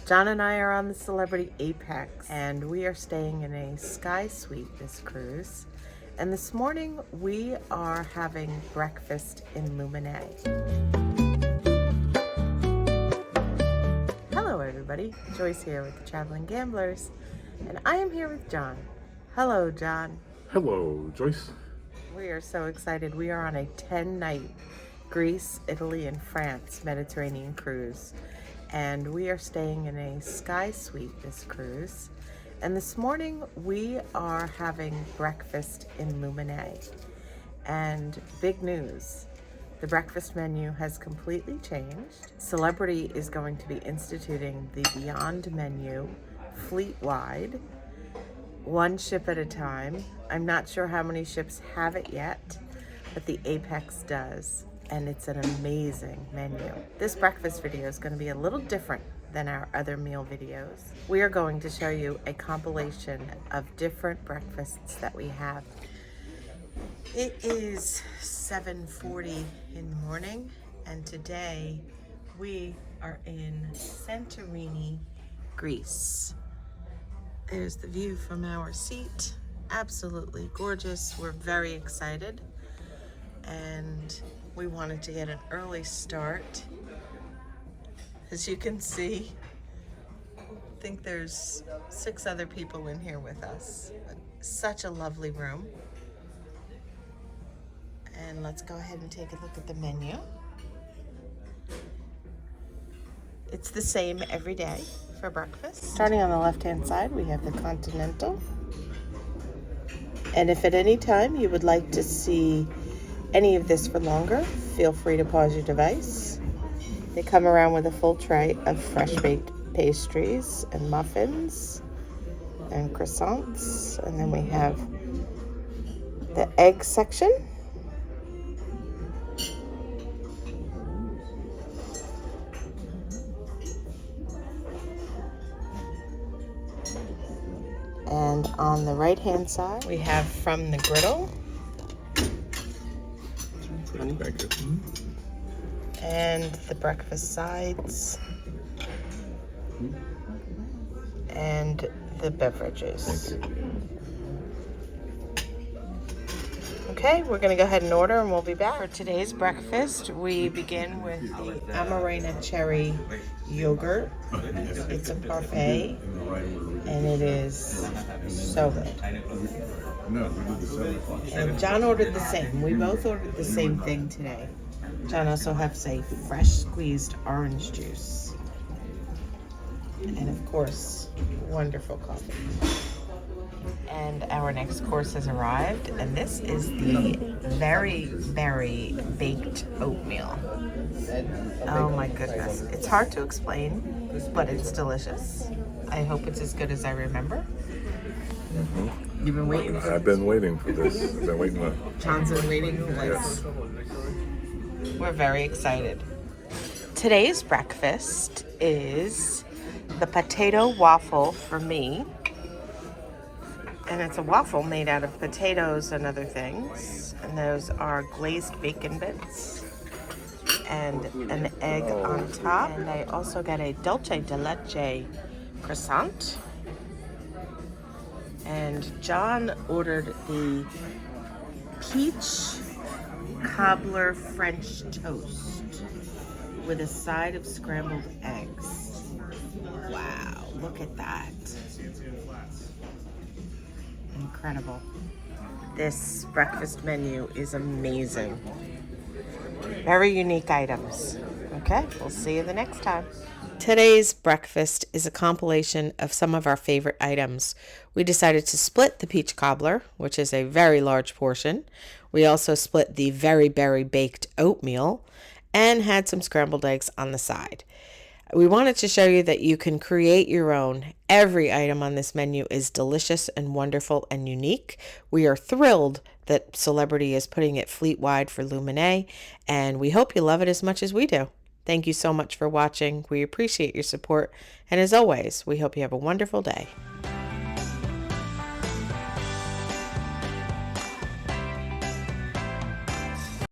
John and I are on the Celebrity Apex, and we are staying in a Sky Suite this cruise. And this morning we are having breakfast in Luminae. Hello everybody, Joyce here with the Traveling Gamblers, and I am here with John. Hello John. Hello Joyce. We are so excited. We are on a 10-night Greece, Italy, and France Mediterranean cruise. And we are staying in a Sky Suite this cruise. And this morning we are having breakfast in Luminae. And big news, the breakfast menu has completely changed. Celebrity is going to be instituting the Beyond menu fleet-wide, one ship at a time. I'm not sure how many ships have it yet, but the Apex does. And it's an amazing menu. This breakfast video is going to be a little different than our other meal videos. We are going to show you a compilation of different breakfasts that we have. It is 7:40 in the morning, and today we are in Santorini, Greece. There's the view from our seat. Absolutely gorgeous. We're very excited, and we wanted to get an early start. As you can see, I think there's 6 other people in here with us. Such a lovely room. And let's go ahead and take a look at the menu. It's the same every day for breakfast. Starting on the left-hand side, we have the Continental. And if at any time you would like to see any of this for longer, feel free to pause your device. They come around with a full tray of fresh baked pastries and muffins and croissants. And then we have the egg section. And on the right hand side, we have from the griddle. Thank you. And the breakfast sides and the beverages. Okay, we're going to go ahead and order and we'll be back. For today's breakfast, we begin with the Amarena cherry yogurt. It's a parfait and it is so good. And John ordered the same. We both ordered the same thing today. John also has a fresh squeezed orange juice. And of course, wonderful coffee. And our next course has arrived, and this is the very, very baked oatmeal. Oh my goodness. It's hard to explain, but it's delicious. I hope it's as good as I remember. You've been waiting for this? I've been waiting for this. I've been waiting. John's been waiting for this. Yes. We're very excited. Today's breakfast is the potato waffle for me. And it's a waffle made out of potatoes and other things. And those are glazed bacon bits and an egg on top. And I also got a dulce de leche croissant. And John ordered the peach cobbler French toast with a side of scrambled eggs. Wow, look at that. Incredible. This breakfast menu is amazing. Very unique items. Okay, we'll see you the next time. Today's breakfast is a compilation of some of our favorite items. We decided to split the peach cobbler, which is a very large portion. We also split the very berry baked oatmeal and had some scrambled eggs on the side. We wanted to show you that you can create your own. Every item on this menu is delicious and wonderful and unique. We are thrilled that Celebrity is putting it fleet-wide for Luminae, and we hope you love it as much as we do. Thank you so much for watching. We appreciate your support, and as always, we hope you have a wonderful day.